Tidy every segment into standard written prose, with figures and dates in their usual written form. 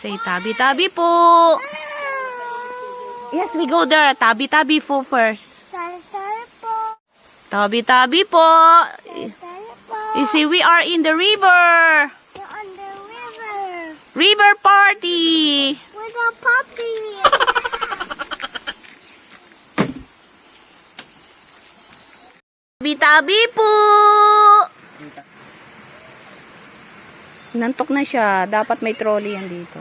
Say tabi-tabi po. Yes, we go there. Tabi-tabi po first. Sorry po. Tabi-tabi po. Sorry po. You see, we are in the river. You're on the river. River party. With a puppy. Tabi-tabi po. Nantok na siya. Dapat may trolley yan dito.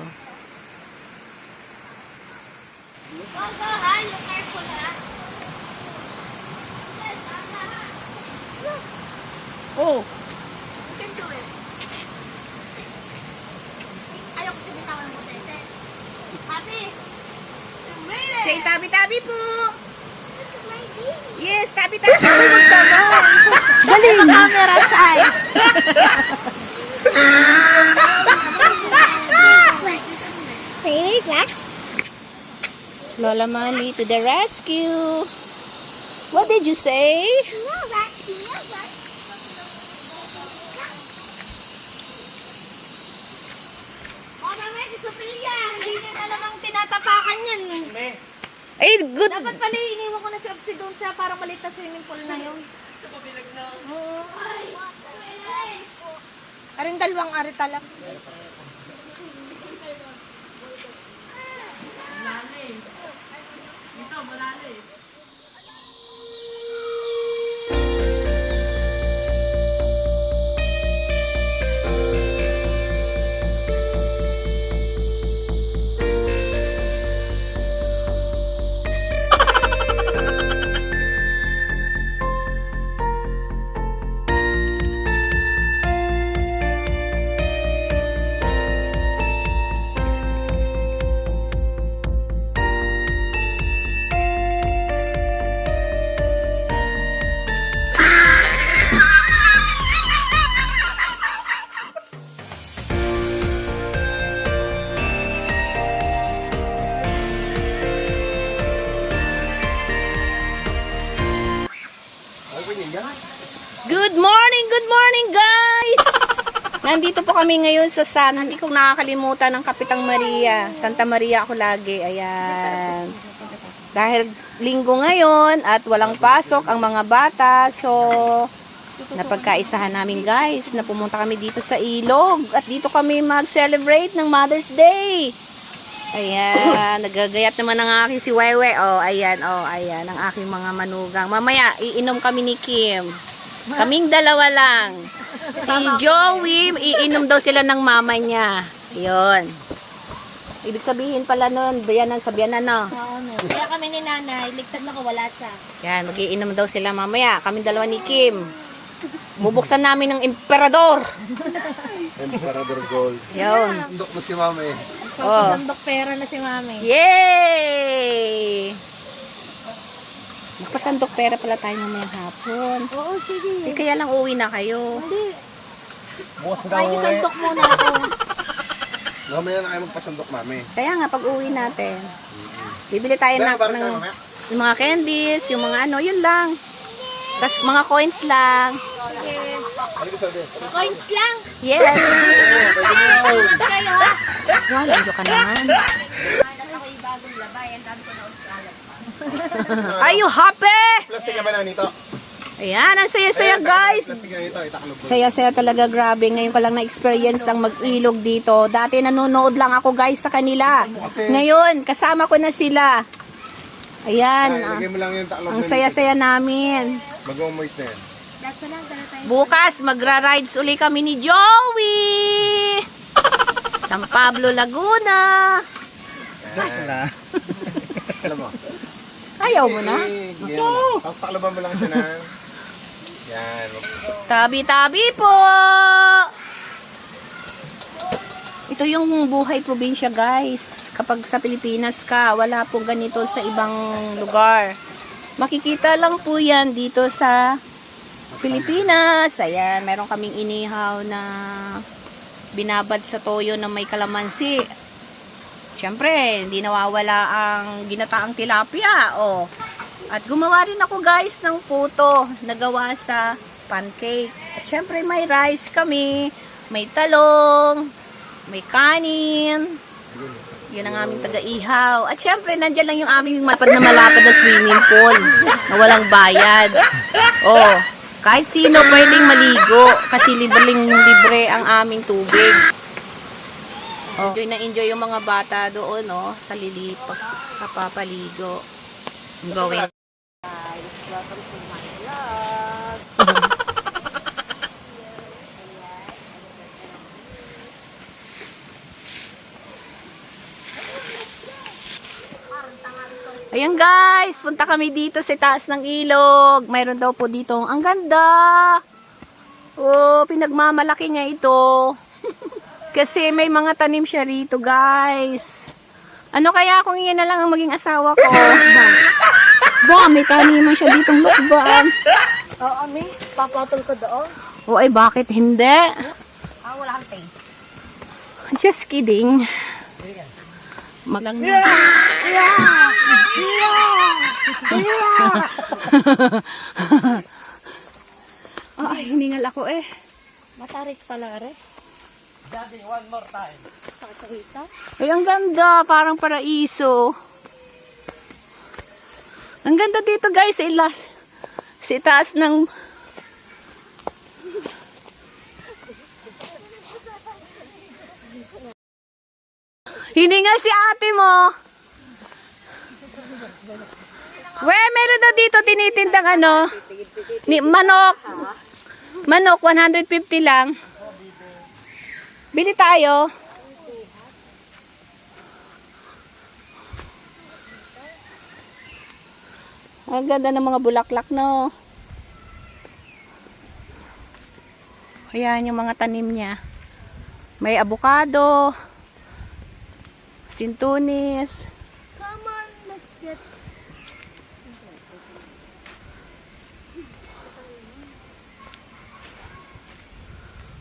Oh. You can do it. Ayaw ko sinitawan mo, Tete. Happy. You made it. Say tabi-tabi po. This is my baby. Yes, tabi-tabi. Galing. Camera side. Say relax. Lola Mali to the rescue. What did you say? No rescue. No rescue. Mama, may si Sophia. Hindi niya talagang tinatapakan yan. Ay, good. Dapat pala iniwan ko na si Opsi doon sa parang maliit na swimming pool na yun. Oo. Aring dalawang ari talak. Good morning guys! Nandito po kami ngayon sa hindi ko nakakalimutan ng Kapitang Maria. Santa Maria ako lagi, ayan. Dahil linggo ngayon at walang pasok ang mga bata, so napagkaisahan namin guys na pumunta kami dito sa Ilog at dito kami mag-celebrate ng Mother's Day. Ayan, nagagayat naman ng aking si Wewe. Oh, ayan, ang aking mga manugang. Mamaya, iinom kami ni Kim. Kaming dalawa lang. Si Joey, iinom daw sila ng mama niya. Yun. Ibig sabihin pala nun, bayanan sa biyanan, no? Oo, no. Kaya kami ni nanay, ligtad na wala siya. Yan, mag-iinom daw sila mamaya. Kaming dalawa ni Kim. Bubuksan namin ng emperador. Emperador Gold. Yun. Sandok mo si mama eh. Oh. Sandok pera na si mami. Yay! Magpasandok pera pala tayo mamayang hapon. Oo, sige. Di kaya lang uwi na kayo. Hindi. Bukas daw Ay, eh. isandok muna ako. Mamaya na kayo magpasandok mami. Kaya nga, pag uwi natin, bibili tayo yung mga candies, yung mga ano, yun lang. Tapos mga coins lang. Halika sa din. Coins lang. Yes! Kayo ha? Wow, medyo ka naman. Ako yung bagong labay. Ang dami ko na usalat. Are you happy? Plastic ka ba na nito? Ayan, ang saya-saya guys. Plastic ka nito, itaklob ko. Saya-saya talaga, grabe. Ngayon ko lang na-experience ang mag-ilog dito. Dati nanonood lang ako guys sa kanila. Ngayon, kasama ko na sila. Ayan. Ilagay mo lang yung taklob Ang na saya-saya namin. Bagong moist na yan. Dato lang, dala tayo. Bukas, magra-rides uli kami ni Joey. San Pablo, Laguna. Alam mo? Ayaw mo na? Tapos takloban mo lang siya na. Yan. Tabi-tabi po. Ito yung buhay probinsya guys. Kapag sa Pilipinas ka, wala po ganito sa ibang lugar. Makikita lang po yan dito sa Pilipinas. Ayan, meron kaming inihaw na binabad sa toyo na may kalamansi. Siyempre, hindi nawawala ang ginataang tilapia. Oh. At gumawa rin ako guys ng puto na gawa sa pancake. At siyempre may rice kami, may talong, may kanin, Yan ang aming taga-ihaw. At syempre, nandyan lang yung aming malapad na swimming pool na walang bayad. Oh, kahit sino pwedeng maligo kasi libre ang aming tubig. Oh, enjoy na enjoy yung mga bata doon, no, sa lilipo, sa papaligo. Going. Guys, welcome to my vlog. Ayan guys, punta kami dito sa taas ng ilog. Mayroon daw po dito. Ang ganda! Oh, pinagmamalaki niya ito. Kasi may mga tanim siya rito guys. Ano kaya kung iyan na lang ang maging asawa ko? Ba, may taniman siya ditong lukban. Oo, may papatol ko doon. O ay bakit hindi? Wala kang taste. Just kidding. Maglang Ay, hiningal ako eh. Matarik pala rin. Daddy, one more time. Ay, ang ganda. Parang paraiso. Ang ganda dito guys. Sa itaas ng... Hiningal si ate mo. Meron na dito tinitindang ano. Manok. Manok, 150 lang. Bili tayo. Ang ganda ng mga bulaklak, no? Ayan yung mga tanim niya. May avocado, sintunis. Come on, let's get...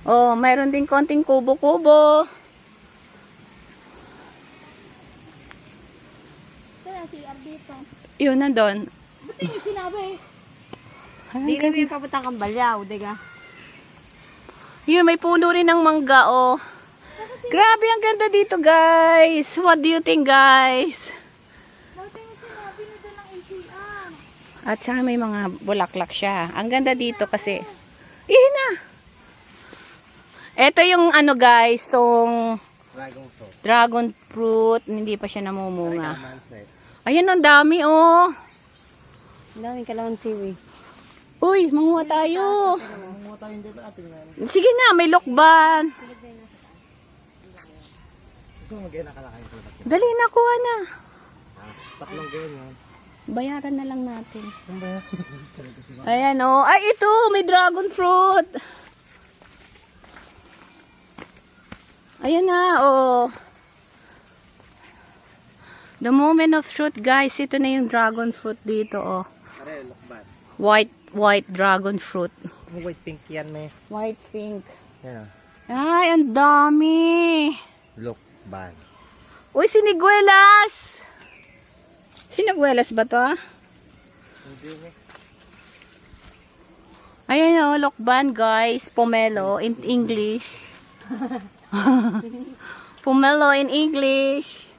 Oh, mayroon din konting kubo-kubo. Kaya si dito. Yun na doon. Ba't yung sinabi? Ay, Di rin papunta kang balyaw, diga? yun, may puno rin ng mangga, oh. Grabe, ang ganda dito, guys. What do you think, guys? Bakit yung sinabi na doon ng ACR? At saka may mga bulaklak siya. Ang ganda dito kasi. Iyan na. Ito yung ano, guys, tong Dragon fruit. dragon fruit. Hindi pa siya namumunga. Man's Ayan, ang dami, oh. Ang daming kalaman TV. Uy, manguha tayo. Mga tayo hindi ba ating yan? Sige na, may lokban. Gusto mo mag-ina ka na kayo product. Dali na, kuha na. Tatlong ganyan. Bayaran na lang natin. Ano ba yan? Ayan, oh. Ay, ito, may dragon fruit. Ayan na, oh. The moment of truth, guys. Ito na yung dragon fruit dito, oh. Pare, look bad. White dragon fruit. White pink yan, may. White pink. Yan Ay, ang dami. Look bad. Uy, siniguelas. Siniguelas ba to, ah? Hindi, may. Ayan, oh, lokban, guys. Pomelo in English. Pomelo in English.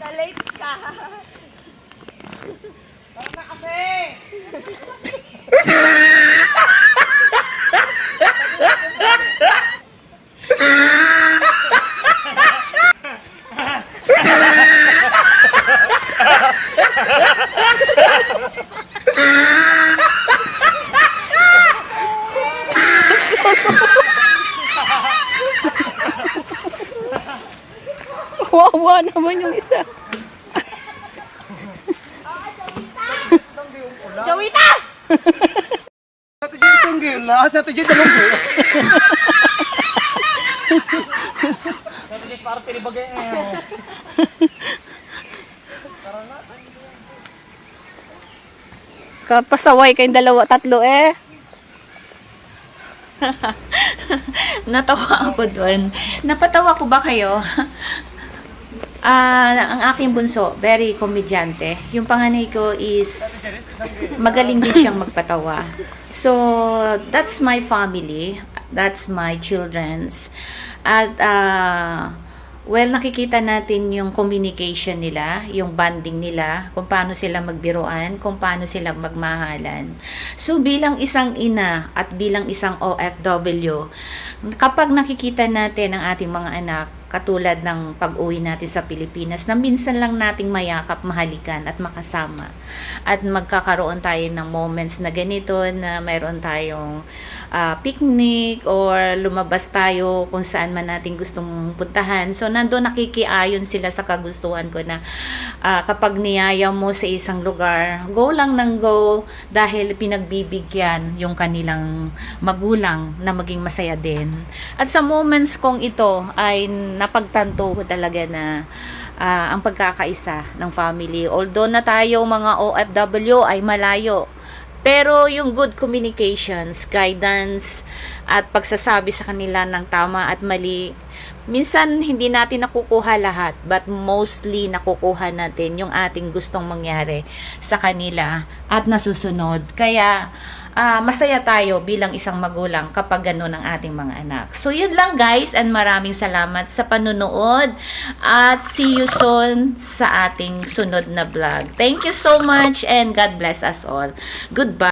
Na-late ka. Wawa naman yung isa. Jowita! Sa tijin tunggil, sa tijin talunggo. Sa tijin parang pinibagay eh. Kapasaway kayong dalawa, tatlo eh. Natawa ako doon. Napatawa ko ba kayo? Ang aking bunso, very komedyante. Yung panganay ko is magaling din siyang magpatawa. So, that's my family. That's my children's. At, well, nakikita natin yung communication nila, yung bonding nila, kung paano sila magbiruan, kung paano sila magmahalan. So, bilang isang ina at bilang isang OFW, kapag nakikita natin ang ating mga anak, katulad ng pag-uwi natin sa Pilipinas, na minsan lang nating mayakap, mahalikan at makasama. At magkakaroon tayo ng moments na ganito, na mayroon tayong picnic or lumabas tayo kung saan man natin gustong puntahan. So, nandun nakikiayon sila sa kagustuhan ko na kapag niyaya mo sa isang lugar, go lang ng go dahil pinagbibigyan yung kanilang magulang na maging masaya din. At sa moments kong ito ay napagtanto ko talaga na ang pagkakaisa ng family. Although na tayo mga OFW ay malayo, pero yung good communications, guidance, at pagsasabi sa kanila ng tama at mali, minsan hindi natin nakukuha lahat, but mostly nakukuha natin yung ating gustong mangyari sa kanila at nasusunod. Kaya, masaya tayo bilang isang magulang kapag gano'n ang ating mga anak. So, yun lang guys, and maraming salamat sa panunood at see you soon sa ating sunod na vlog. Thank you so much and God bless us all. Goodbye.